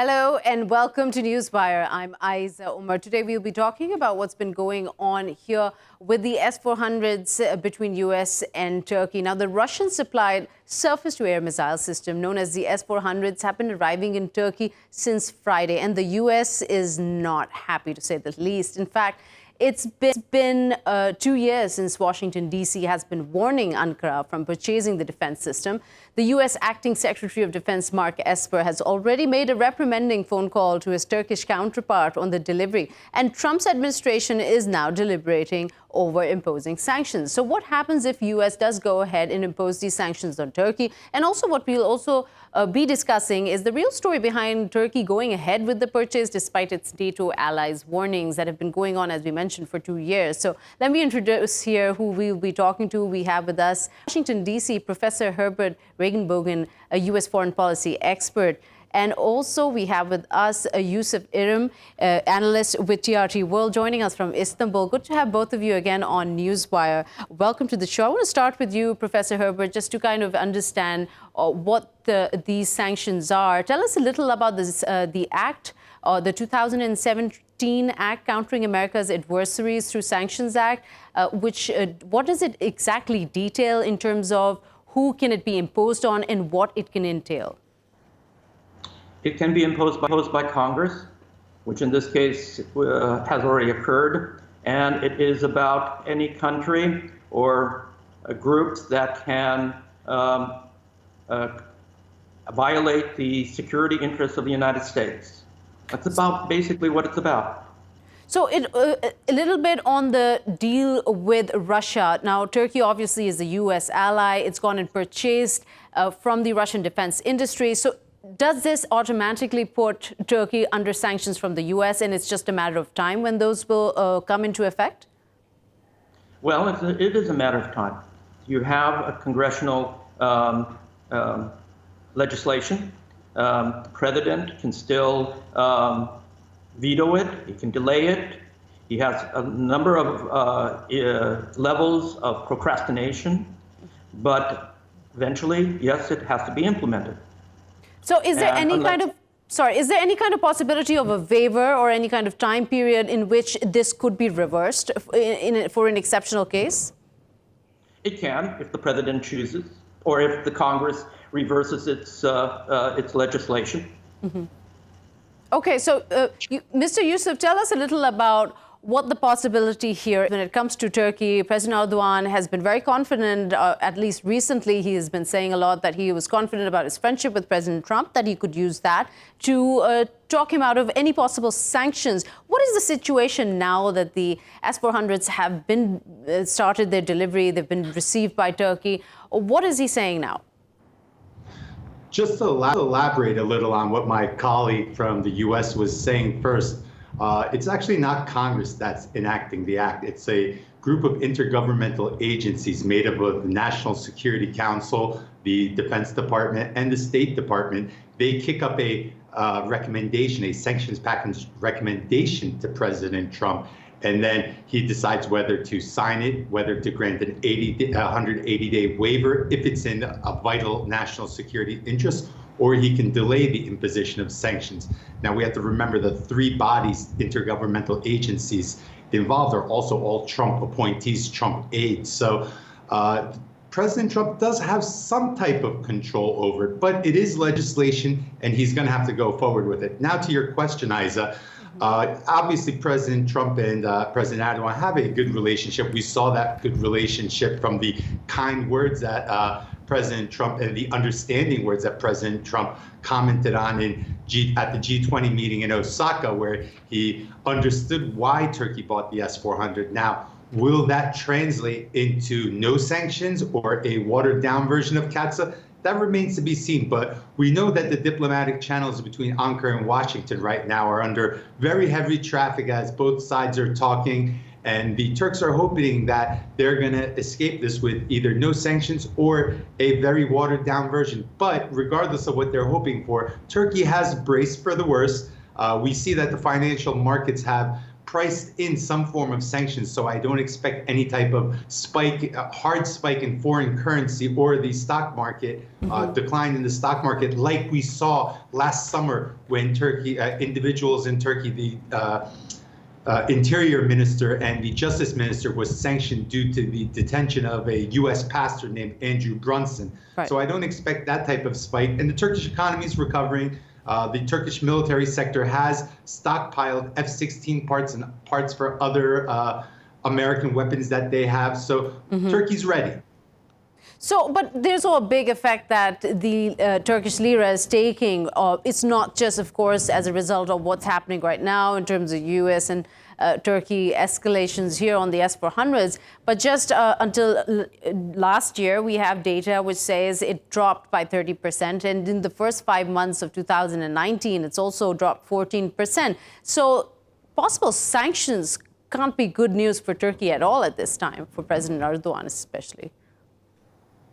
Hello and welcome to Newswire. I'm Ayza Omar. Today we'll be talking about what's been going on here with the S-400s between US and Turkey. Now, the Russian-supplied surface-to-air missile system known as the S-400s have been arriving in Turkey since Friday, and the US is not happy, to say the least. In fact, it's been 2 years since Washington, D.C. has been warning Ankara from purchasing the defense system. The U.S. Acting Secretary of Defense Mark Esper has already made a reprimanding phone call to his Turkish counterpart on the delivery, and Trump's administration is now deliberating over imposing sanctions. So what happens if U.S. does go ahead and impose these sanctions on Turkey? And also what we'll also be discussing is the real story behind Turkey going ahead with the purchase despite its NATO allies' warnings that have been going on, as we mentioned, for 2 years. So let me introduce here who we'll be talking to. We have with us Washington, D.C., Professor Herbert, Reginbogin, a U.S. foreign policy expert. And also we have with us Yusuf, Erim, analyst with TRT World, joining us from Istanbul. Good to have both of you again on Newswire. Welcome to the show. I want to start with you, Professor Herbert, just to kind of understand what these sanctions are. Tell us a little about this, the Act, the 2017 Act Countering America's Adversaries Through Sanctions Act, what does it exactly detail in terms of who can it be imposed on and what it can entail? It can be imposed by Congress, which in this case has already occurred, and it is about any country or groups that can violate the security interests of the United States. That's about basically what it's about. So a little bit on the deal with Russia. Now, Turkey obviously is a U.S. ally. It's gone and purchased from the Russian defense industry. So does this automatically put Turkey under sanctions from the U.S. and it's just a matter of time when those will come into effect? Well, it is a matter of time. You have a congressional legislation. The president can still veto it. He can delay it. He has a number of levels of procrastination. But eventually, yes, it has to be implemented. So is there any kind of possibility of a waiver or any kind of time period in which this could be reversed for an exceptional case? It can, if the president chooses, or if the Congress reverses its legislation. Mm-hmm. Okay, so Mr. Yusuf, tell us a little about what the possibility here when it comes to Turkey. President Erdogan has been very confident, at least recently. He has been saying a lot that he was confident about his friendship with President Trump, that he could use that to talk him out of any possible sanctions. What is the situation now that the S-400s have been started their delivery, they've been received by Turkey? What is he saying now? Just to elaborate a little on what my colleague from the U.S. was saying first, it's actually not Congress that's enacting the act. It's a group of intergovernmental agencies made up of the National Security Council, the Defense Department, and the State Department. They kick up a recommendation, a sanctions package recommendation to President Trump, and then he decides whether to sign it, whether to grant an 180-day waiver if it's in a vital national security interest, or he can delay the imposition of sanctions. Now, we have to remember the three bodies, intergovernmental agencies involved are also all Trump appointees, Trump aides. So President Trump does have some type of control over it, but it is legislation and he's gonna have to go forward with it. Now to your question, Ayza, obviously President Trump and President Erdogan have a good relationship. We saw that good relationship from the kind words that President Trump and the understanding words that President Trump commented on at the G20 meeting in Osaka, where he understood why Turkey bought the S-400. Now, will that translate into no sanctions or a watered down version of CAATSA? That remains to be seen, but we know that the diplomatic channels between Ankara and Washington right now are under very heavy traffic as both sides are talking. And the Turks are hoping that they're going to escape this with either no sanctions or a very watered down version. But regardless of what they're hoping for, Turkey has braced for the worst. We see that the financial markets have priced in some form of sanctions, so I don't expect any type of spike, hard spike in foreign currency or the stock market, decline in the stock market like we saw last summer when Turkey, individuals in Turkey, the Interior Minister and the Justice Minister was sanctioned due to the detention of a U.S. pastor named Andrew Brunson. Right. So I don't expect that type of spike. And the Turkish economy is recovering. The Turkish military sector has stockpiled F-16 parts and parts for other American weapons that they have. So Turkey's ready. So, but there's a big effect that the Turkish lira is taking. It's not just, of course, as a result of what's happening right now in terms of U.S. and Turkey escalations here on the S-400s, but just until last year, we have data which says it dropped by 30%. And in the first 5 months of 2019, it's also dropped 14%. So possible sanctions can't be good news for Turkey at all at this time, for President Erdogan especially.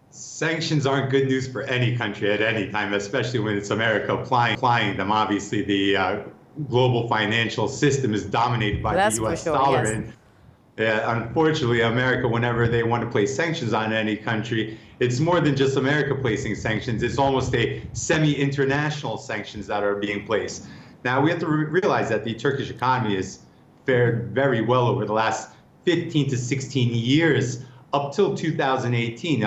Sanctions aren't good news for any country at any time, especially when it's America applying them. Obviously, the global financial system is dominated by the U.S. dollar. Yes. And unfortunately, America, whenever they want to place sanctions on any country, it's more than just America placing sanctions. It's almost a semi-international sanctions that are being placed. Now, we have to realize that the Turkish economy has fared very well over the last 15 to 16 years up till 2018.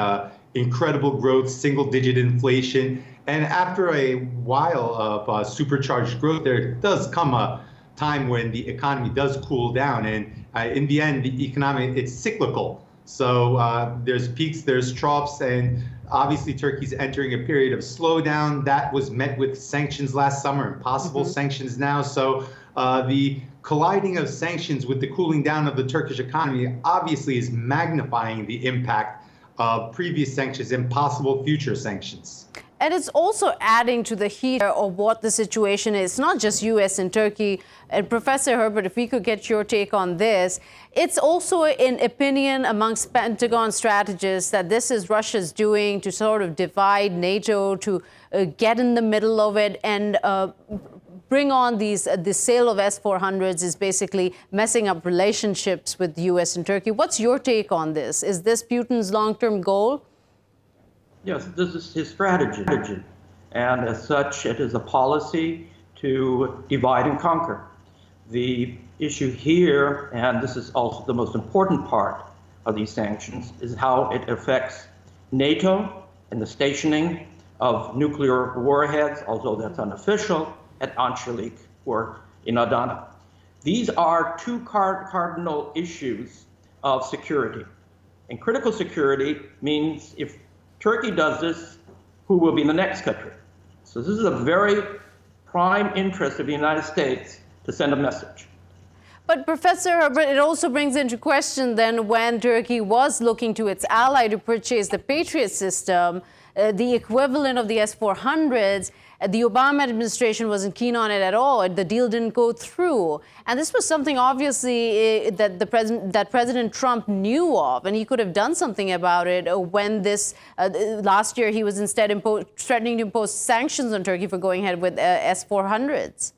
Incredible growth, single-digit inflation. And after a while of supercharged growth, there does come a time when the economy does cool down. And in the end, the economy, it's cyclical. So there's peaks, there's troughs, and obviously Turkey's entering a period of slowdown. That was met with sanctions last summer and possible sanctions now. So the colliding of sanctions with the cooling down of the Turkish economy obviously is magnifying the impact of previous sanctions and possible future sanctions. And it's also adding to the heat of what the situation is, not just U.S. and Turkey. And Professor Herbert, if we could get your take on this, it's also an opinion amongst Pentagon strategists that this is Russia's doing to sort of divide NATO, to get in the middle of it and bring on the sale of S-400s is basically messing up relationships with the U.S. and Turkey. What's your take on this? Is this Putin's long-term goal? Yes, this is his strategy. And as such, it is a policy to divide and conquer. The issue here, and this is also the most important part of these sanctions, is how it affects NATO and the stationing of nuclear warheads, although that's unofficial, at Anshalik or in Adana. These are two cardinal issues of security. And critical security means if Turkey does this, who will be the next country? So this is a very prime interest of the United States to send a message. But Professor Herbert, it also brings into question then when Turkey was looking to its ally to purchase the Patriot system, the equivalent of the S-400s, the Obama administration wasn't keen on it at all. The deal didn't go through. And this was something obviously that President Trump knew of, and he could have done something about it when this, last year he was instead threatening to impose sanctions on Turkey for going ahead with S-400s.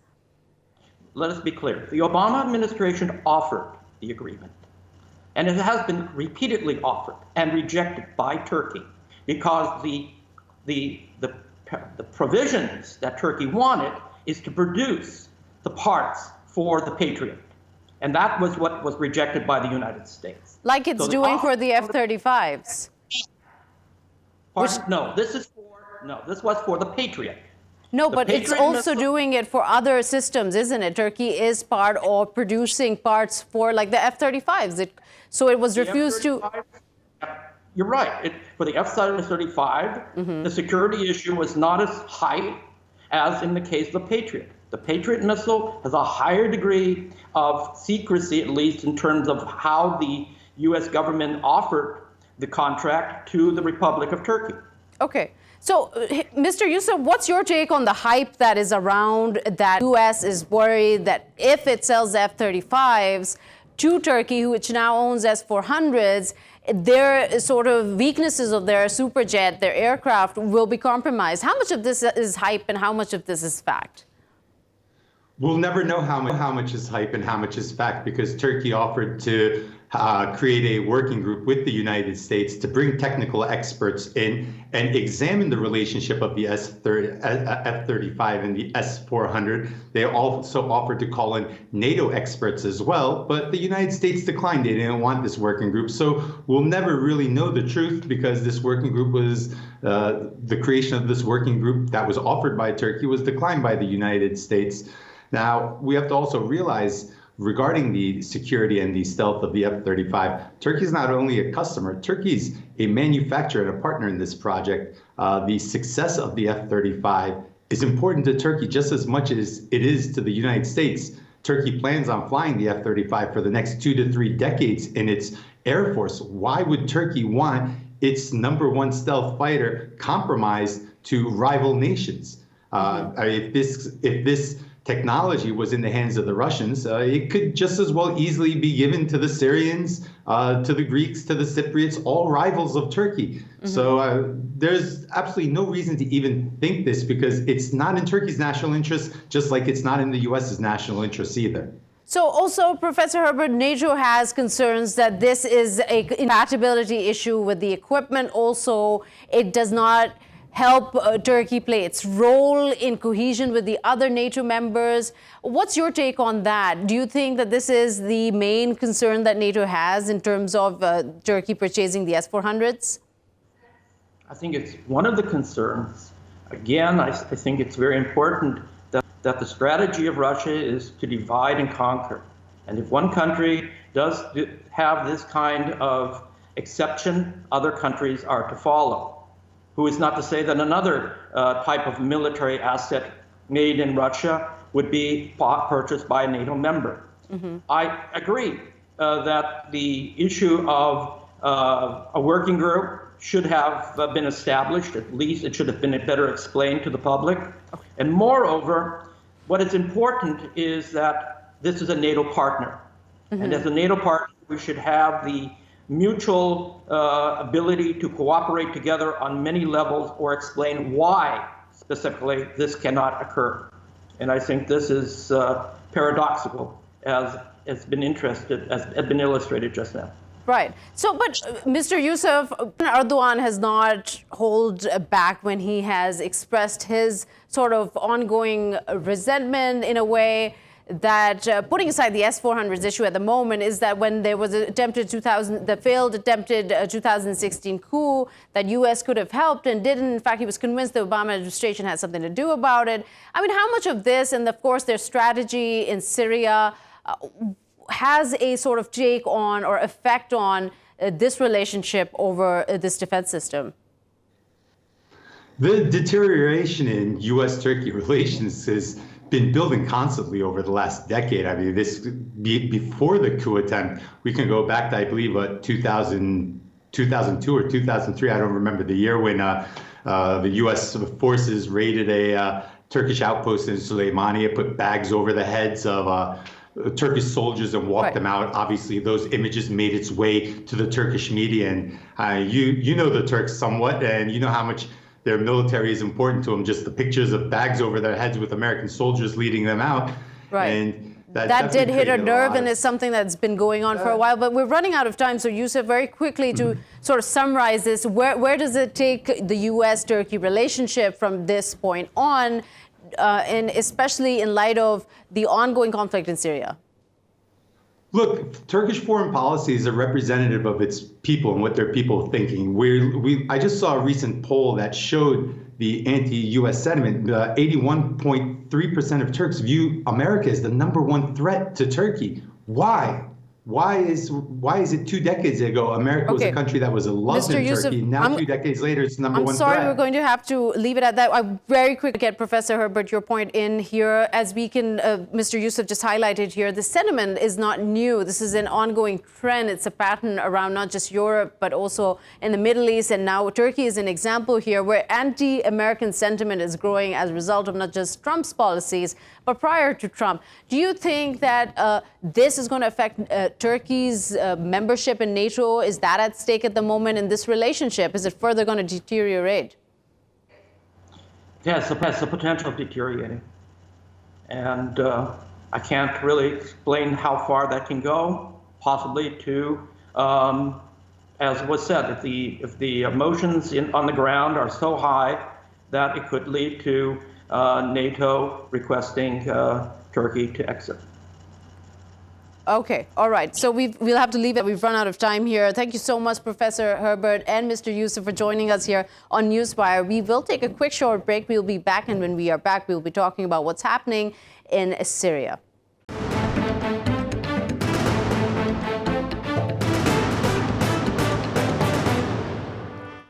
Let us be clear. The Obama administration offered the agreement, and it has been repeatedly offered and rejected by Turkey because the provisions that Turkey wanted is to produce the parts for the Patriot. And that was what was rejected by the United States. Like it's doing for the F-35s. No, this was for the Patriot. No, but it's also doing it for other systems, isn't it? Turkey is part of producing parts for like the F-35s. So it was refused to... You're right. For the F-35, the security issue was not as high as in the case of the Patriot. The Patriot missile has a higher degree of secrecy, at least in terms of how the U.S. government offered the contract to the Republic of Turkey. Okay. So, Mr. Yusuf, what's your take on the hype that is around that the U.S. is worried that if it sells F-35s to Turkey, which now owns S-400s, their sort of weaknesses of their superjet, their aircraft, will be compromised? How much of this is hype and how much of this is fact? We'll never know how much is hype and how much is fact, because Turkey offered to create a working group with the United States to bring technical experts in and examine the relationship of the F-35 and the S-400. They also offered to call in NATO experts as well, but the United States declined. They didn't want this working group. So we'll never really know the truth, because this working group was, the creation of this working group that was offered by Turkey was declined by the United States. Now, we have to also realize, regarding the security and the stealth of the F-35, Turkey is not only a customer, Turkey's a manufacturer and a partner in this project. The success of the F-35 is important to Turkey just as much as it is to the United States. Turkey plans on flying the F-35 for the next 2 to 3 decades in its Air Force. Why would Turkey want its #1 stealth fighter compromised to rival nations? If this technology was in the hands of the Russians, it could just as well easily be given to the Syrians, to the Greeks, to the Cypriots, all rivals of Turkey. So there's absolutely no reason to even think this, because it's not in Turkey's national interest, just like it's not in the US's national interest either. So also, Professor Herbert, NATO has concerns that this is a compatibility issue with the equipment. Also, it does not help Turkey play its role in cohesion with the other NATO members. What's your take on that? Do you think that this is the main concern that NATO has in terms of Turkey purchasing the S-400s? I think it's one of the concerns. Again, I think it's very important that the strategy of Russia is to divide and conquer. And if one country does have this kind of exception, other countries are to follow. Who is not to say that another type of military asset made in Russia would be purchased by a NATO member. I agree that the issue of a working group should have been established. At least it should have been better explained to the public. And moreover, what is important is that this is a NATO partner. And as a NATO partner, we should have the mutual ability to cooperate together on many levels, or explain why specifically this cannot occur. And I think this is paradoxical, as has been illustrated just now. Right. So, but Mr. Yusuf, Erdogan has not held back when he has expressed his sort of ongoing resentment in a way that, putting aside the S-400s issue at the moment, is that when there was the failed attempted 2016 coup, that U.S. could have helped and didn't. In fact, he was convinced the Obama administration had something to do about it. I mean, how much of this, and of course their strategy in Syria, has a sort of take on or effect on this relationship over this defense system? The deterioration in U.S.-Turkey relations has been building constantly over the last decade. I mean, before the coup attempt, we can go back to, I believe, 2002 or 2003. I don't remember the year, when the U.S. forces raided a Turkish outpost in Süleymaniye, put bags over the heads of Turkish soldiers and walked them out. Obviously, those images made its way to the Turkish media, and you know the Turks somewhat, and you know how much their military is important to them. Just the pictures of bags over their heads with American soldiers leading them out. Right. And that did hit a nerve, and it's something that's been going on for a while. But we're running out of time. So, Yusuf, very quickly to sort of summarize this, where does it take the U.S.-Turkey relationship from this point on, and especially in light of the ongoing conflict in Syria? Look, Turkish foreign policy is a representative of its people and what their people are thinking. I just saw a recent poll that showed the anti-U.S. sentiment. 81.3% of Turks view America as the #1 threat to Turkey. Why? Why is it 2 decades ago America was a country that was loved in Turkey? Now 2 decades later, it's #1 threat. I'm sorry, we're going to have to leave it at that. I very quickly get Professor Herbert, your point in here. As we can, Mr. Yusuf just highlighted here, the sentiment is not new. This is an ongoing trend. It's a pattern around not just Europe, but also in the Middle East. And now Turkey is an example here where anti-American sentiment is growing as a result of not just Trump's policies, but prior to Trump. Do you think that this is going to affect Turkey's membership in NATO? Is that at stake at the moment in this relationship? Is it further going to deteriorate? Yes, it has the potential of deteriorating. And I can't really explain how far that can go, possibly to, as was said, if the emotions on the ground are so high that it could lead to NATO requesting Turkey to exit. Okay, all right. So we'll have to leave it. We've run out of time here. Thank you so much, Professor Herbert and Mr. Yusuf, for joining us here on Newswire. We will take a quick short break. We'll be back, and when we are back, we'll be talking about what's happening in Syria.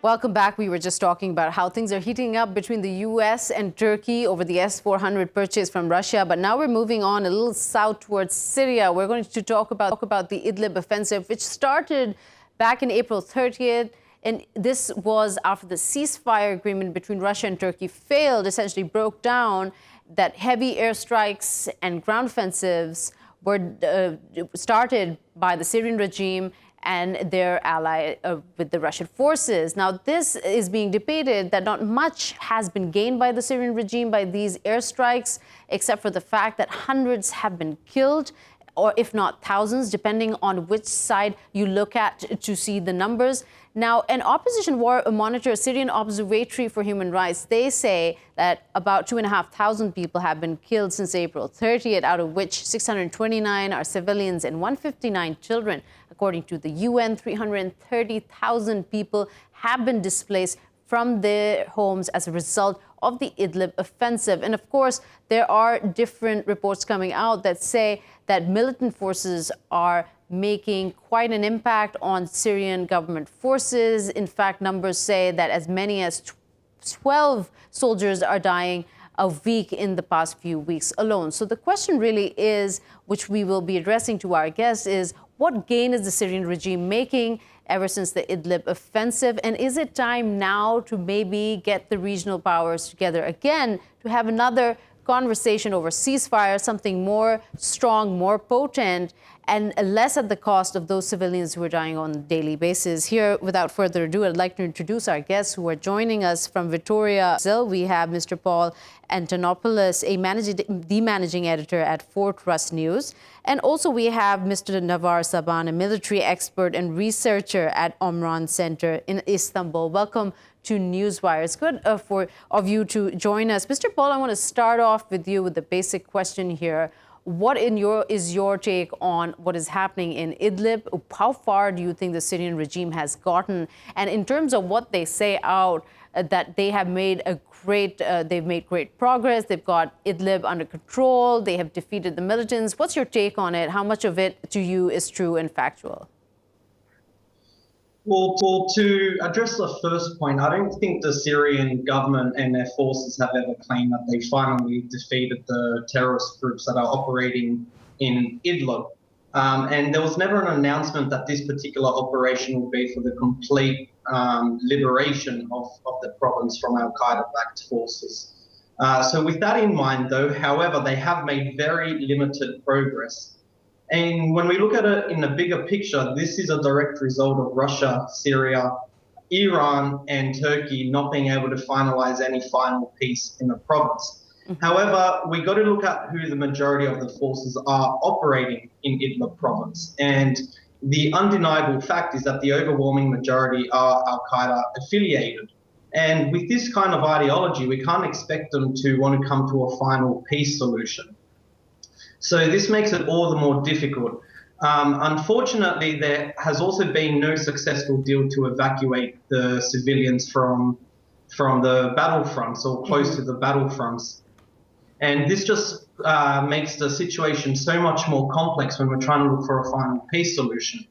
Welcome back. We were just talking about how things are heating up between the U.S. and Turkey over the S-400 purchase from Russia. But now we're moving on a little south towards Syria. We're going to talk about the Idlib offensive, which started back in April 30th. And this was after the ceasefire agreement between Russia and Turkey failed, essentially broke down, that heavy airstrikes and ground offensives were started by the Syrian regime and their ally with the Russian forces. Now, this is being debated that not much has been gained by the Syrian regime by these airstrikes, except for the fact that hundreds have been killed, or if not thousands, depending on which side you look at to see the numbers. Now, an opposition war monitor, Syrian Observatory for Human Rights, they say that about 2,500 people have been killed since April 30th, out of which 629 are civilians and 159 children. According to the UN, 330,000 people have been displaced from their homes as a result of the Idlib offensive. And of course, there are different reports coming out that say that militant forces are making quite an impact on Syrian government forces. In fact, numbers say that as many as 12 soldiers are dying a week in the past few weeks alone. So the question really is, which we will be addressing to our guests, is what gain is the Syrian regime making ever since the Idlib offensive? And is it time now to maybe get the regional powers together again to have another conversation over ceasefire, something more strong, more potent, and less at the cost of those civilians who are dying on a daily basis? Here, without further ado, I'd like to introduce our guests who are joining us from Victoria, Brazil. We have Mr. Paul Antonoupoulus, the managing editor at Fort Russ News. And also we have Mr. Navvar Saban, a military expert and researcher at Omar Center in Istanbul. Welcome to Newswire. It's good of you to join us. Mr. Paul, I want to start off with you with the basic question here. What is your take on what is happening in Idlib? How far do you think the Syrian regime has gotten? And in terms of what they say out, that they have made they've made great progress. They've got Idlib under control. They have defeated the militants. What's your take on it? How much of it to you is true and factual? Well, to address the first point, I don't think the Syrian government and their forces have ever claimed that they finally defeated the terrorist groups that are operating in Idlib. And there was never an announcement that this particular operation will be for the complete liberation of the province from al-Qaeda-backed forces. So with that in mind, though, however, they have made very limited progress. And when we look at it in the bigger picture, this is a direct result of Russia, Syria, Iran, and Turkey not being able to finalize any final peace in the province. However, we got to look at who the majority of the forces are operating in Idlib province. And the undeniable fact is that the overwhelming majority are al-Qaeda affiliated. And with this kind of ideology, we can't expect them to want to come to a final peace solution. So this makes it all the more difficult. Unfortunately, there has also been no successful deal to evacuate the civilians from the battlefronts or close to the battlefronts. And this just makes the situation so much more complex when we're trying to look for a final peace solution.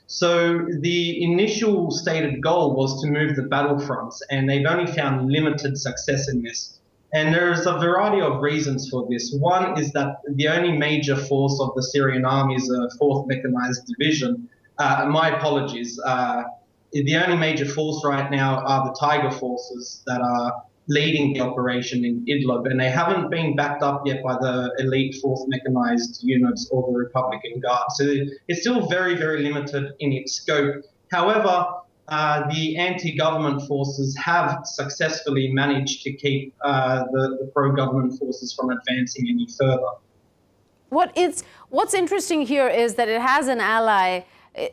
So the initial stated goal was to move the battlefronts, and they've only found limited success in this. And there's a variety of reasons for this. One is that the only major force of the Syrian army is a 4th Mechanized Division. My apologies. The only major force right now are the Tiger forces that are leading the operation in Idlib, and they haven't been backed up yet by the elite 4th Mechanized units or the Republican Guard. So it's still very, very limited in its scope. However, the anti-government forces have successfully managed to keep the pro-government forces from advancing any further. What's interesting here is that it has an ally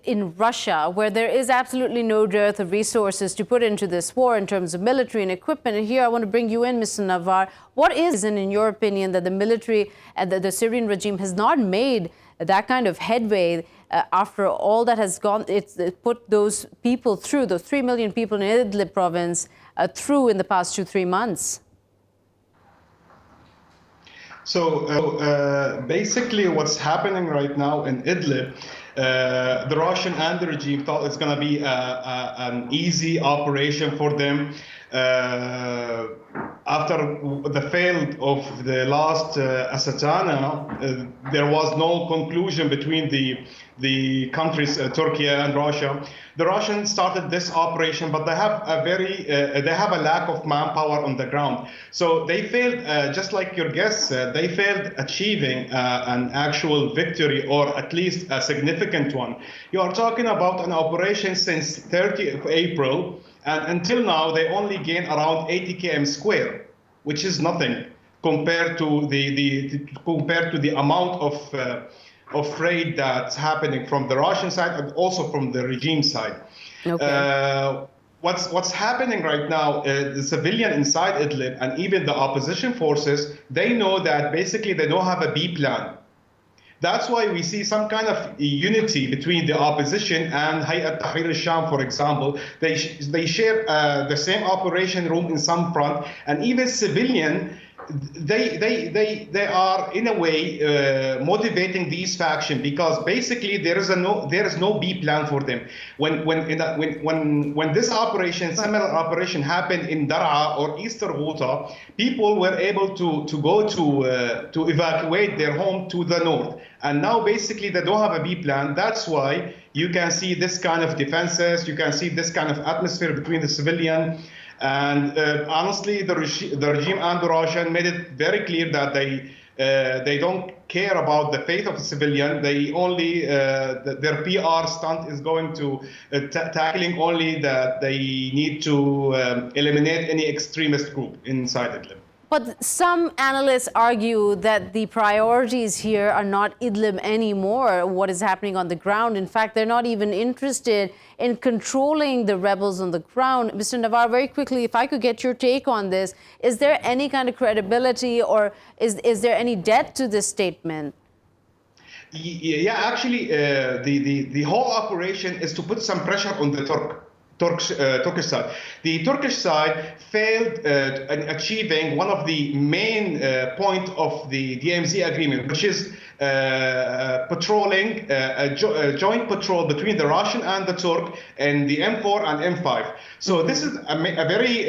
in Russia, where there is absolutely no dearth of resources to put into this war in terms of military and equipment. And here I want to bring you in, Mr. Navvar. What is, in your opinion, that the military and the Syrian regime has not made that kind of headway after all that has gone? It's put those people through, those 3 million people in Idlib province through in the past 2-3 months. So basically what's happening right now in Idlib, the Russian and the regime thought it's going to be an easy operation for them. After the fail of the last Asatana, there was no conclusion between the countries, Turkey and Russia. The Russians started this operation, but they have a lack of manpower on the ground. So they failed, just like your guest said, they failed achieving an actual victory, or at least a significant one. You are talking about an operation since 30th of April. And until now, they only gain around 80 km square, which is nothing compared to the amount of raid that's happening from the Russian side and also from the regime side. Okay. What's happening right now? The civilian inside Idlib and even the opposition forces, they know that basically they don't have a B plan. That's why we see some kind of unity between the opposition and Hayat Tahrir al-Sham, for example. They share the same operation room in some front, and even civilian, they are in a way motivating these factions, because basically there is no B plan for them. When this operation, similar operation, happened in Dar'a or Eastern Ghouta, people were able to go to evacuate their home to the north. And now basically they don't have a B plan. That's why you can see this kind of defenses, you can see this kind of atmosphere between the civilian. And honestly, the regime and the Russian made it very clear that they don't care about the fate of the civilian. They only their PR stunt is going to tackling only that they need to eliminate any extremist group inside Idlib. But some analysts argue that the priorities here are not Idlib anymore, what is happening on the ground. In fact, they're not even interested in controlling the rebels on the ground. Mr. Navvar, very quickly, if I could get your take on this, is there any kind of credibility, or is there any depth to this statement? Yeah, actually, the whole operation is to put some pressure on the Turkish side. The Turkish side failed in achieving one of the main point of the DMZ agreement, which is patrolling, a joint patrol between the Russian and the Turk and the M4 and M5. So this is a very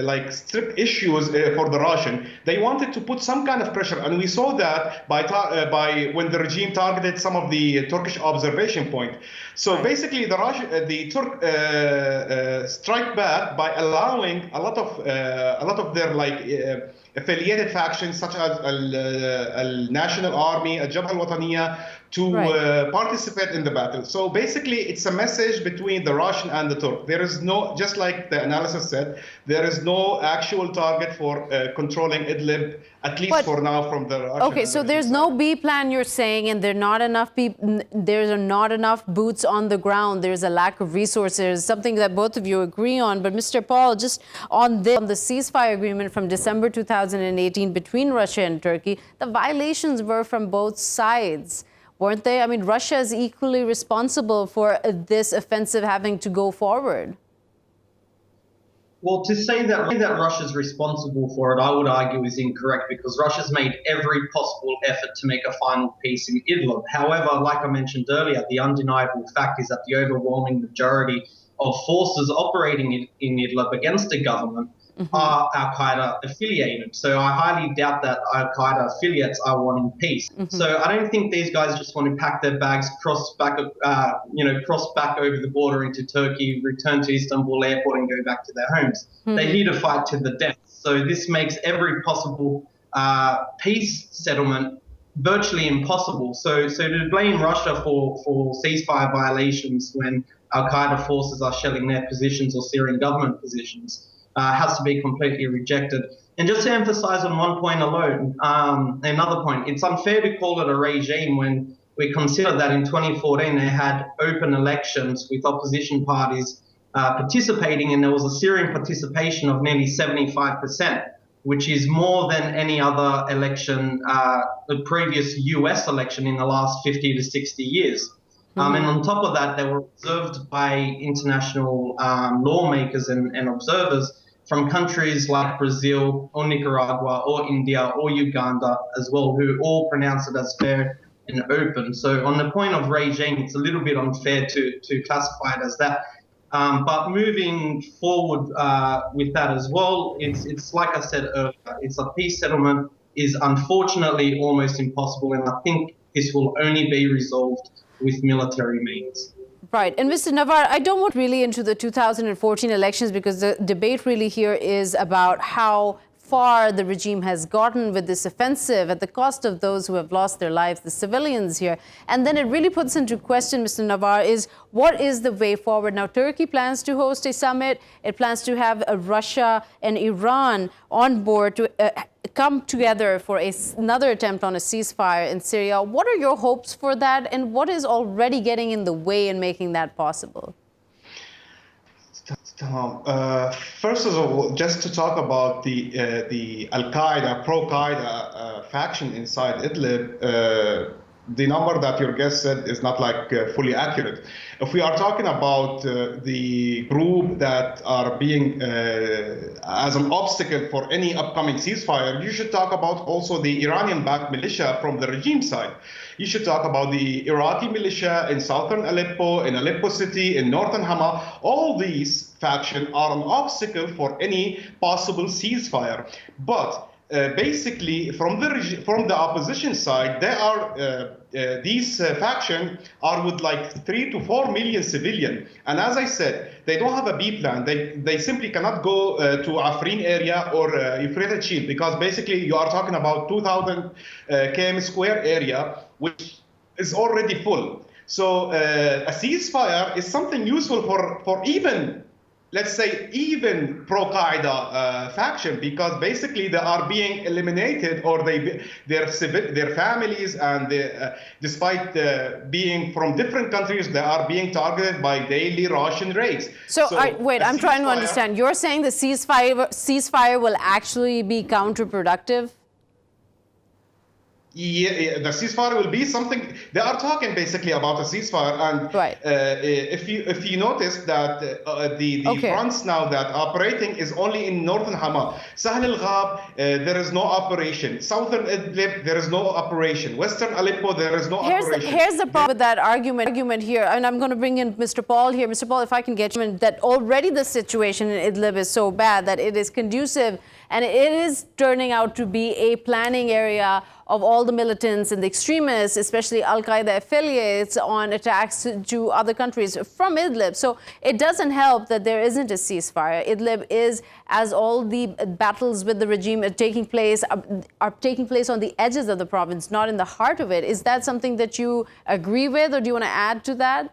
like strict issues for the Russian. They wanted to put some kind of pressure, and we saw that by when the regime targeted some of the Turkish observation point. So basically, the Turk strike back by allowing a lot of their affiliated factions such as National Army, Jabha al-Wataniya, to participate in the battle. So basically, it's a message between the Russian and the Turk. There is no, just like the analysis said, there is no actual target for controlling Idlib, at least for now, from the Russian. Okay, so there's no B plan, you're saying, and there's not enough boots on the ground. There's a lack of resources, something that both of you agree on. But Mr. Paul, just on the ceasefire agreement from December 2018 between Russia and Turkey, the violations were from both sides, weren't they? I mean, Russia is equally responsible for this offensive having to go forward. Well, to say that Russia's responsible for it, I would argue is incorrect, because Russia's made every possible effort to make a final peace in Idlib. However, like I mentioned earlier, the undeniable fact is that the overwhelming majority of forces operating in Idlib against the government are Al-Qaeda affiliated. So I highly doubt that Al-Qaeda affiliates are wanting peace. So I don't think these guys just want to pack their bags, cross back over the border into Turkey, return to Istanbul airport and go back to their homes. They're here to fight to the death. So this makes every possible peace settlement virtually impossible. So to blame Russia for ceasefire violations when Al-Qaeda forces are shelling their positions or Syrian government positions, has to be completely rejected. And just to emphasize on one point alone, another point, it's unfair to call it a regime when we consider that in 2014 they had open elections with opposition parties participating, and there was a Syrian participation of nearly 75%, which is more than any other election, the previous US election in the last 50 to 60 years. And on top of that, they were observed by international lawmakers and observers from countries like Brazil or Nicaragua or India or Uganda as well, who all pronounce it as fair and open. So on the point of regime, it's a little bit unfair to classify it as that. But moving forward with that as well, it's like I said earlier, it's a peace settlement is unfortunately almost impossible, and I think this will only be resolved with military means. Right. And Mr. Navvar, I don't want really into the 2014 elections, because the debate really here is about how far the regime has gotten with this offensive at the cost of those who have lost their lives, the civilians here. And then it really puts into question, Mr. Navvar, is what is the way forward? Now, Turkey plans to host a summit. It plans to have Russia and Iran on board to come together for another attempt on a ceasefire in Syria. What are your hopes for that, and what is already getting in the way in making that possible? First of all, just to talk about the Al-Qaeda, pro-Qaeda faction inside Idlib, the number that your guest said is not fully accurate. If we are talking about the group that are being as an obstacle for any upcoming ceasefire, you should talk about also the Iranian-backed militia from the regime side. You should talk about the Iraqi militia in southern Aleppo, in Aleppo city, in northern Hama. All these factions are an obstacle for any possible ceasefire. But basically, from the opposition side, they are these factions are with 3 to 4 million civilian, and as I said, they don't have a B plan. They simply cannot go to Afrin area or Euphrates Shield, because basically you are talking about 2,000 km square area, which is already full. So a ceasefire is something useful for even, let's say, even pro-Qaeda faction, because basically they are being eliminated, or their families, and despite being from different countries, they are being targeted by daily Russian raids. So wait, I'm trying to understand. You're saying the ceasefire will actually be counterproductive? Yeah, the ceasefire will be something. They are talking basically about a ceasefire, and right. If you notice that the fronts now that are operating is only in northern Hama, Sahl al-Ghab, there is no operation. Southern Idlib, there is no operation. Western Aleppo, there is no operation. Here's the problem with that argument here, and I'm going to bring in Mr. Paul here. Mr. Paul, if I can get you in, that already the situation in Idlib is so bad that it is conducive, and it is turning out to be a planning area of all the militants and the extremists, especially Al-Qaeda affiliates, on attacks to other countries from Idlib. So it doesn't help that there isn't a ceasefire. Idlib is, as all the battles with the regime are taking place on the edges of the province, not in the heart of it. Is that something that you agree with, or do you want to add to that?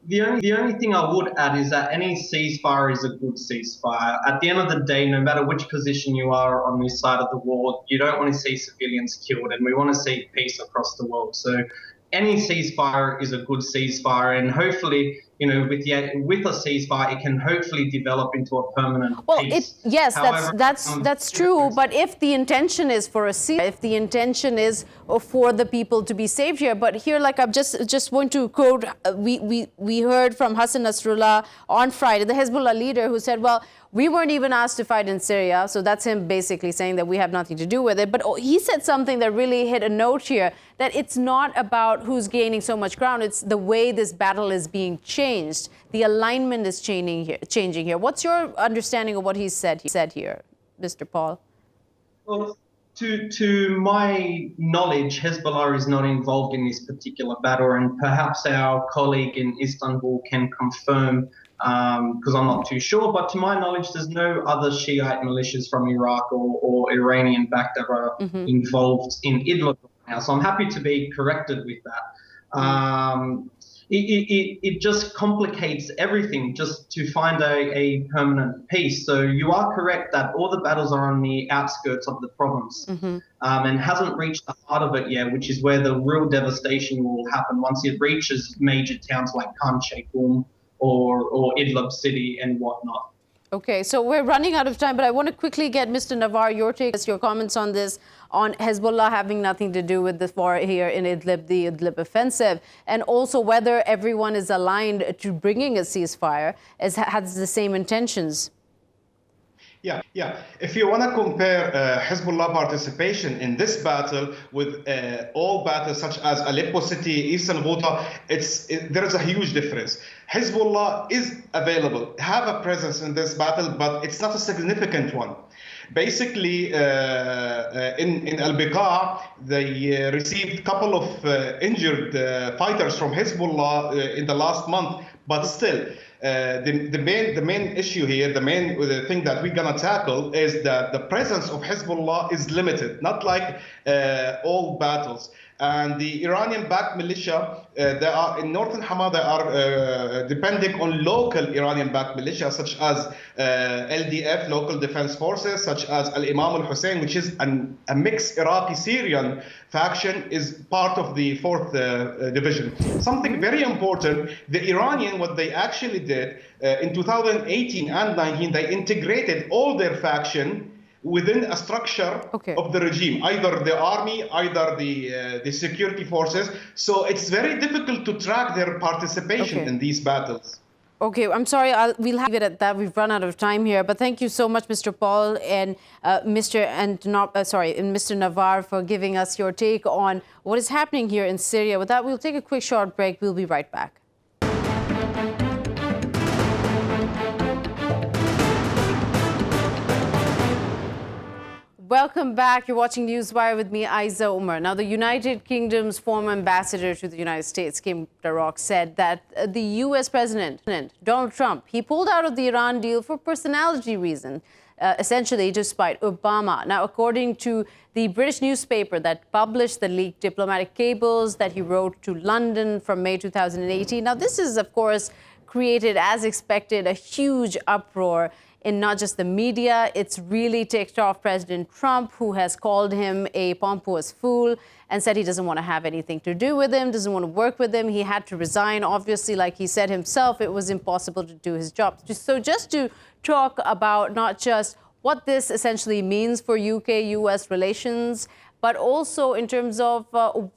The only thing I would add is that any ceasefire is a good ceasefire. At the end of the day, no matter which position you are on this side of the war, you don't want to see civilians killed, and we want to see peace across the world. So any ceasefire is a good ceasefire, and hopefully, with a ceasefire, it can hopefully develop into a permanent peace. Yes, however, that's true. But if the intention is for a ceasefire, if the intention is for the people to be saved here, but here, I'm just going to quote, we heard from Hassan Nasrallah on Friday, the Hezbollah leader, who said, well, we weren't even asked to fight in Syria. So that's him basically saying that we have nothing to do with it. But he said something that really hit a note here, that it's not about who's gaining so much ground. It's the way this battle is being changed. The alignment is changing here. What's your understanding of what he said here, Mr. Paul? Well, to my knowledge, Hezbollah is not involved in this particular battle, and perhaps our colleague in Istanbul can confirm, because I'm not too sure, but to my knowledge, there's no other Shiite militias from Iraq or Iranian-backed that are involved in Idlib right now. So I'm happy to be corrected with that. it just complicates everything just to find a permanent peace. So you are correct that all the battles are on the outskirts of the province, and hasn't reached the heart of it yet, which is where the real devastation will happen once it reaches major towns like Khan Sheikhoun or Idlib city and whatnot. Okay, so we're running out of time, but I want to quickly get Mr. Navvar, your comments on this, on Hezbollah having nothing to do with this war here in Idlib, the Idlib offensive, and also whether everyone is aligned to bringing a ceasefire, has the same intentions. Yeah. If you want to compare Hezbollah participation in this battle with all battles such as Aleppo City, Eastern Ghouta, there is a huge difference. Hezbollah is available, have a presence in this battle, but it's not a significant one. Basically, in Al-Biqa, they received a couple of injured fighters from Hezbollah in the last month, but still, the main issue here, the thing that we're gonna tackle is that the presence of Hezbollah is limited, not like all battles. And the Iranian-backed militia, they are in northern Hama, they are depending on local Iranian-backed militia, such as LDF, local defense forces, such as Al-Imam al-Hussein, which is a mixed Iraqi-Syrian faction, is part of the 4th division. Something very important, the Iranian, what they actually did in 2018 and 19, they integrated all their faction within a structure of the regime, either the army, either the security forces. So it's very difficult to track their participation in these battles. Okay, I'm sorry, we'll have it at that. We've run out of time here, but thank you so much, Mr. Paul and Mr. Navvar, for giving us your take on what is happening here in Syria. With that, we'll take a quick short break. We'll be right back. Welcome back. You're watching Newswire with me, Ayza Omar. Now, the United Kingdom's former ambassador to the United States, Kim Darroch, said that the U.S. President, Donald Trump, he pulled out of the Iran deal for personality reasons, essentially to spite Obama. Now, according to the British newspaper that published the leaked diplomatic cables that he wrote to London from May 2018. Now, this is, of course, created, as expected, a huge uproar in not just the media. It's really ticked off President Trump, who has called him a pompous fool and said he doesn't want to have anything to do with him, doesn't want to work with him. He had to resign. Obviously, like he said himself, it was impossible to do his job. So just to talk about not just what this essentially means for UK-US relations, but also in terms of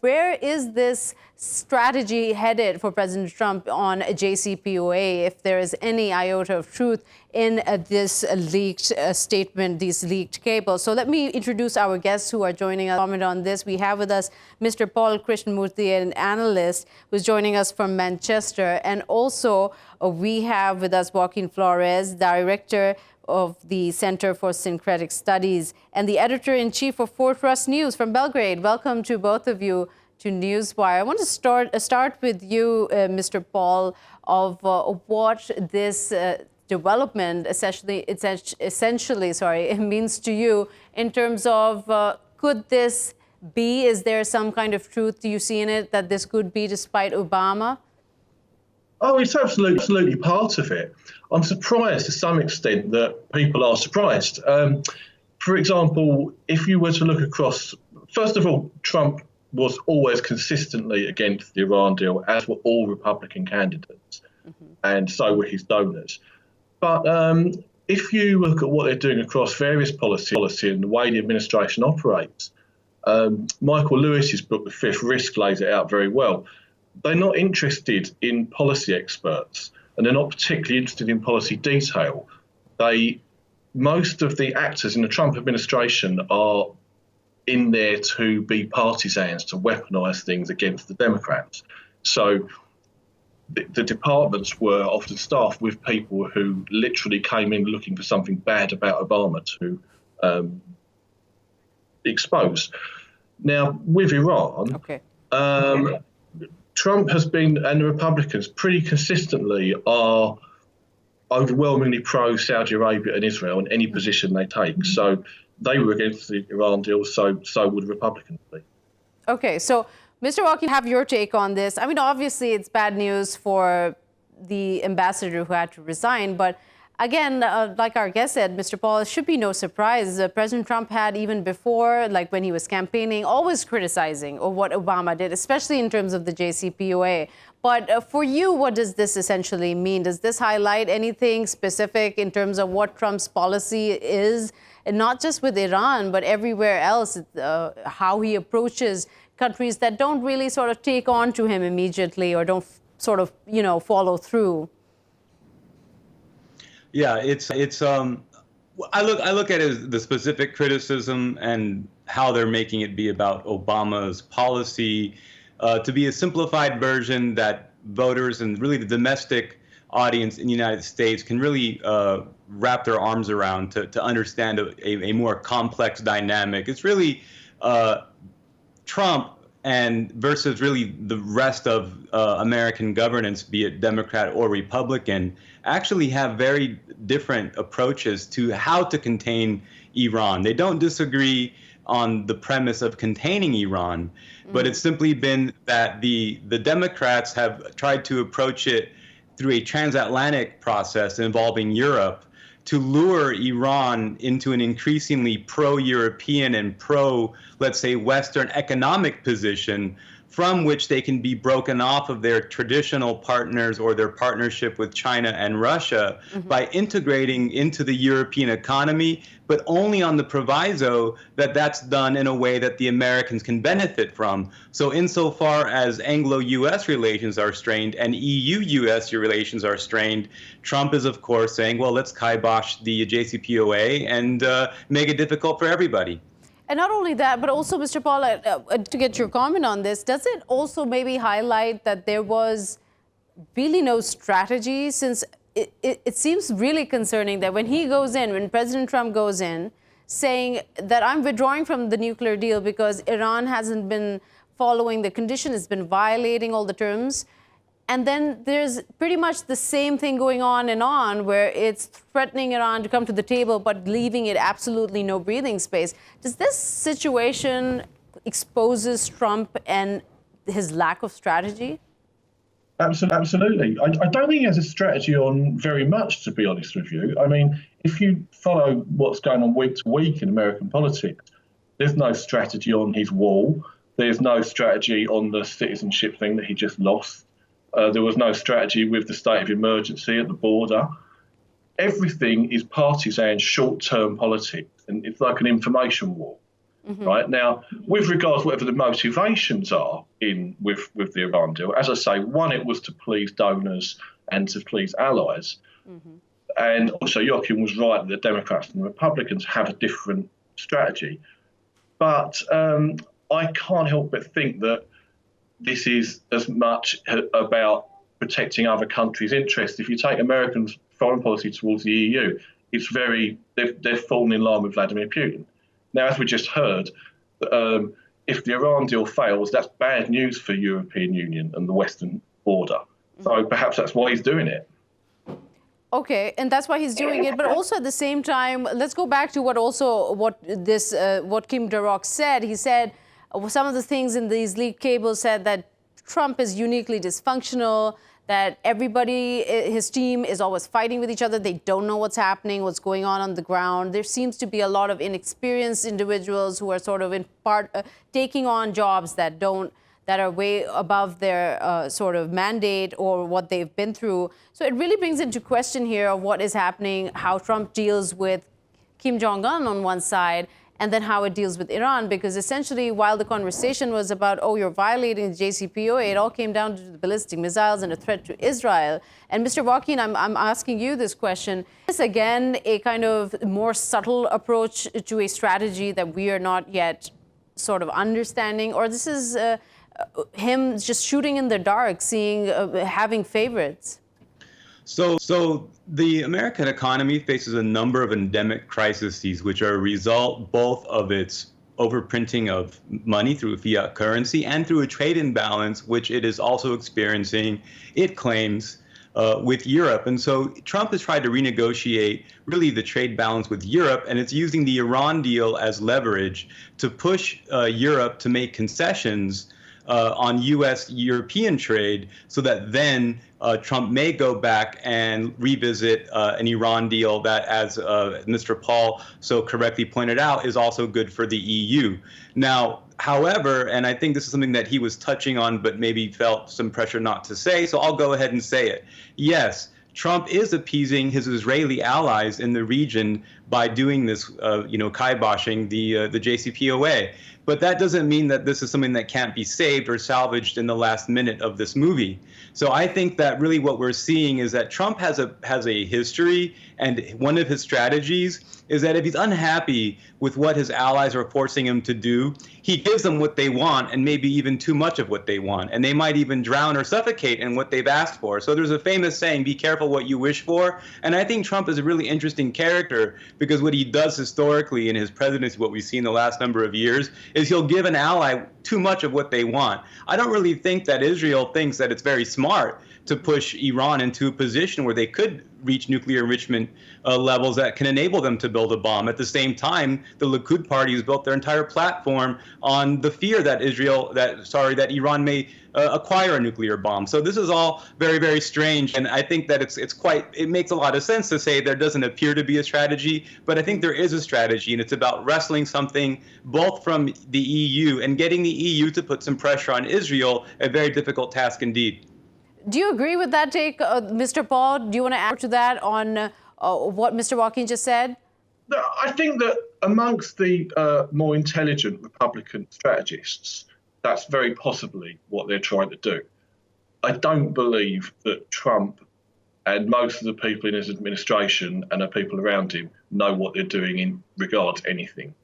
where is this strategy headed for President Trump on JCPOA, if there is any iota of truth in this leaked statement, these leaked cables. So let me introduce our guests who are joining us. Comment on this. We have with us Mr. Paul Krishnamurty, an analyst who's joining us from Manchester. And also we have with us Joaquin Flores, director of the Center for Syncretic Studies and the editor-in-chief of Fortress News from Belgrade. Welcome to both of you to Newswire. I want to start with you, Mr. Paul, of what this development essentially means to you in terms of could this be, is there some kind of truth do you see in it that this could be despite Obama? Oh, it's absolutely part of it. I'm surprised to some extent that people are surprised. For example, if you were to look across, first of all, Trump was always consistently against the Iran deal, as were all Republican candidates, and so were his donors. But if you look at what they're doing across various policy and the way the administration operates, Michael Lewis's book, The Fifth Risk, lays it out very well. They're not interested in policy experts, and they're not particularly interested in policy detail. Most of the actors in the Trump administration are in there to be partisans, to weaponize things against the Democrats. So the departments were often staffed with people who literally came in looking for something bad about Obama to expose. Now, with Iran, Trump has been, and the Republicans pretty consistently are overwhelmingly pro-Saudi Arabia and Israel in any position they take. So they were against the Iran deal, so would Republicans be. Okay, so Mr. Joaquin, have your take on this. I mean, obviously, it's bad news for the ambassador who had to resign. But again, like our guest said, Mr. Paul, it should be no surprise. President Trump had, even before, like when he was campaigning, always criticizing of what Obama did, especially in terms of the JCPOA. But for you, what does this essentially mean? Does this highlight anything specific in terms of what Trump's policy is, and not just with Iran, but everywhere else, how he approaches countries that don't really sort of take on to him immediately or don't sort of, follow through? Yeah, I look at it as the specific criticism and how they're making it be about Obama's policy, to be a simplified version that voters and really the domestic audience in the United States can really wrap their arms around to understand a more complex dynamic. It's really Trump and versus really the rest of American governance, be it Democrat or Republican, actually have very different approaches to how to contain Iran. They don't disagree on the premise of containing Iran, but it's simply been that the Democrats have tried to approach it through a transatlantic process involving Europe to lure Iran into an increasingly pro-European and let's say, Western economic position from which they can be broken off of their traditional partners or their partnership with China and Russia by integrating into the European economy, but only on the proviso that that's done in a way that the Americans can benefit from. So insofar as Anglo-U.S. relations are strained and EU-U.S. relations are strained, Trump is, of course, saying, well, let's kibosh the JCPOA and make it difficult for everybody. And not only that, but also, Mr. Paul, to get your comment on this, does it also maybe highlight that there was really no strategy? Since it seems really concerning that when President Trump goes in, saying that I'm withdrawing from the nuclear deal because Iran hasn't been following the condition, it's been violating all the terms. And then there's pretty much the same thing going on, where it's threatening Iran to come to the table, but leaving it absolutely no breathing space. Does this situation exposes Trump and his lack of strategy? Absolutely. I don't think he has a strategy on very much, to be honest with you. I mean, if you follow what's going on week to week in American politics, there's no strategy on his wall. There's no strategy on the citizenship thing that he just lost. There was no strategy with the state of emergency at the border. Everything is partisan, short-term politics, and it's like an information war, right? Now, with regards to whatever the motivations are with the Iran deal, as I say, one, it was to please donors and to please allies. And also, Joaquin was right that the Democrats and the Republicans have a different strategy. But I can't help but think that this is as much about protecting other countries' interests. If you take American foreign policy towards the EU, it's they've fallen in line with Vladimir Putin. Now, as we just heard, if the Iran deal fails, that's bad news for European Union and the Western border. So perhaps that's why he's doing it. Okay, and that's why he's doing it. But also at the same time, let's go back to what Kim Darroch said. He said, some of the things in these leaked cables said that Trump is uniquely dysfunctional, that everybody, his team, is always fighting with each other. They don't know what's happening, what's going on the ground. There seems to be a lot of inexperienced individuals who are sort of in part taking on jobs that are way above their sort of mandate or what they've been through. So it really brings into question here of what is happening, how Trump deals with Kim Jong-un on one side, and then how it deals with Iran, because essentially while the conversation was about, oh, you're violating the JCPOA, it all came down to the ballistic missiles and a threat to Israel. And Mr. Joaquin, I'm asking you this question. Is this, again, a kind of more subtle approach to a strategy that we are not yet sort of understanding? Or this is him just shooting in the dark, having favorites? So the American economy faces a number of endemic crises, which are a result both of its overprinting of money through fiat currency and through a trade imbalance, which it is also experiencing, it claims, with Europe. And so Trump has tried to renegotiate really the trade balance with Europe, and it's using the Iran deal as leverage to push Europe to make concessions on U.S.-European trade, so that then Trump may go back and revisit an Iran deal that, as Mr. Paul so correctly pointed out, is also good for the EU. Now, however, and I think this is something that he was touching on, but maybe felt some pressure not to say, so I'll go ahead and say it. Yes, Trump is appeasing his Israeli allies in the region by doing this, kiboshing the JCPOA. But that doesn't mean that this is something that can't be saved or salvaged in the last minute of this movie. So I think that really what we're seeing is that Trump has a history, and one of his strategies is that if he's unhappy with what his allies are forcing him to do, he gives them what they want, and maybe even too much of what they want. And they might even drown or suffocate in what they've asked for. So there's a famous saying, be careful what you wish for. And I think Trump is a really interesting character, because what he does historically in his presidency, what we've seen the last number of years, is he'll give an ally too much of what they want. I don't really think that Israel thinks that it's very smart to push Iran into a position where they could reach nuclear enrichment levels that can enable them to build a bomb. At the same time, the Likud party has built their entire platform on the fear that that Iran may acquire a nuclear bomb. So this is all very, very strange, and I think that it makes a lot of sense to say there doesn't appear to be a strategy, but I think there is a strategy, and it's about wrestling something both from the EU and getting the EU to put some pressure on Israel, a very difficult task indeed. Do you agree with that take, Mr. Paul? Do you want to add to that on what Mr. Joaquin just said? I think that amongst the more intelligent Republican strategists, that's very possibly what they're trying to do. I don't believe that Trump and most of the people in his administration and the people around him know what they're doing in regard to anything.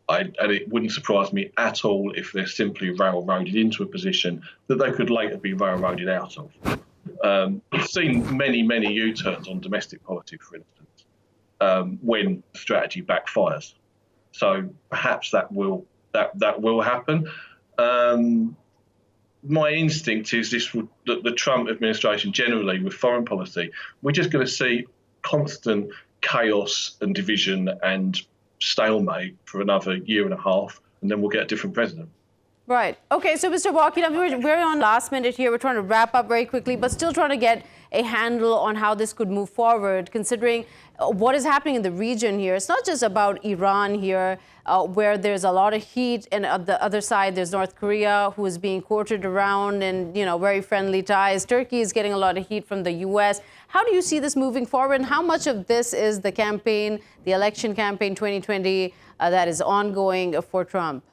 And it wouldn't surprise me at all if they're simply railroaded into a position that they could later be railroaded out of. We've seen many, many U-turns on domestic politics, for instance, when strategy backfires. So perhaps that will happen. My instinct is that the Trump administration generally, with foreign policy, we're just going to see constant chaos and division and stalemate for another year and a half, and then we'll get a different president. Right. Okay, so Mr. Joaquin, we're on last minute here. We're trying to wrap up very quickly, but still trying to get a handle on how this could move forward, considering what is happening in the region here. It's not just about Iran here, where there's a lot of heat, and on the other side, there's North Korea, who is being courted around and, very friendly ties. Turkey is getting a lot of heat from the U.S. How do you see this moving forward, and how much of this is the campaign, the election campaign 2020 that is ongoing for Trump?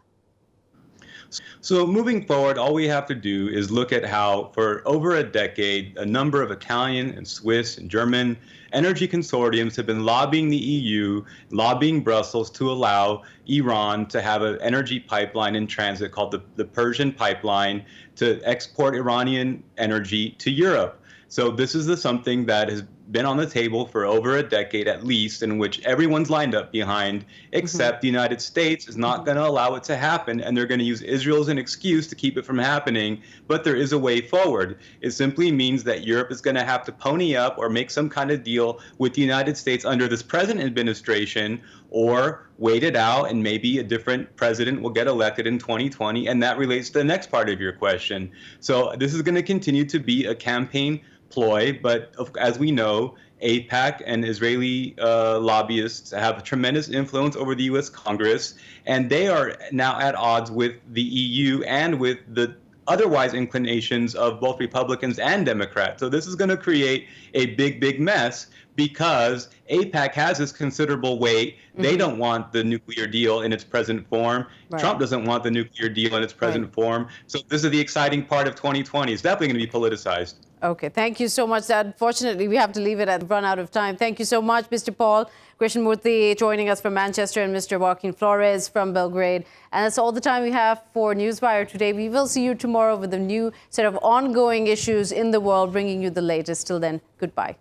So moving forward, all we have to do is look at how, for over a decade, a number of Italian and Swiss and German energy consortiums have been lobbying the EU, lobbying Brussels to allow Iran to have an energy pipeline in transit called the Persian Pipeline to export Iranian energy to Europe. So this is something that has been on the table for over a decade at least, in which everyone's lined up behind, except the United States is not going to allow it to happen, and they're going to use Israel as an excuse to keep it from happening. But there is a way forward. It simply means that Europe is going to have to pony up or make some kind of deal with the United States under this present administration, or wait it out and maybe a different president will get elected in 2020, and that relates to the next part of your question. So this is going to continue to be a campaign ploy, but as we know, AIPAC and Israeli lobbyists have a tremendous influence over the U.S. Congress, and they are now at odds with the EU and with the otherwise inclinations of both Republicans and Democrats. So this is going to create a big, big mess, because AIPAC has this considerable weight. They don't want the nuclear deal in its present form. Right. Trump doesn't want the nuclear deal in its present form. So this is the exciting part of 2020. It's definitely going to be politicized. Okay, thank you so much. Unfortunately, we have to leave it at run out of time. Thank you so much, Mr. Paul Krishnamurty, joining us from Manchester, and Mr. Joaquin Flores from Belgrade. And that's all the time we have for Newswire today. We will see you tomorrow with a new set of ongoing issues in the world, bringing you the latest. Till then, goodbye.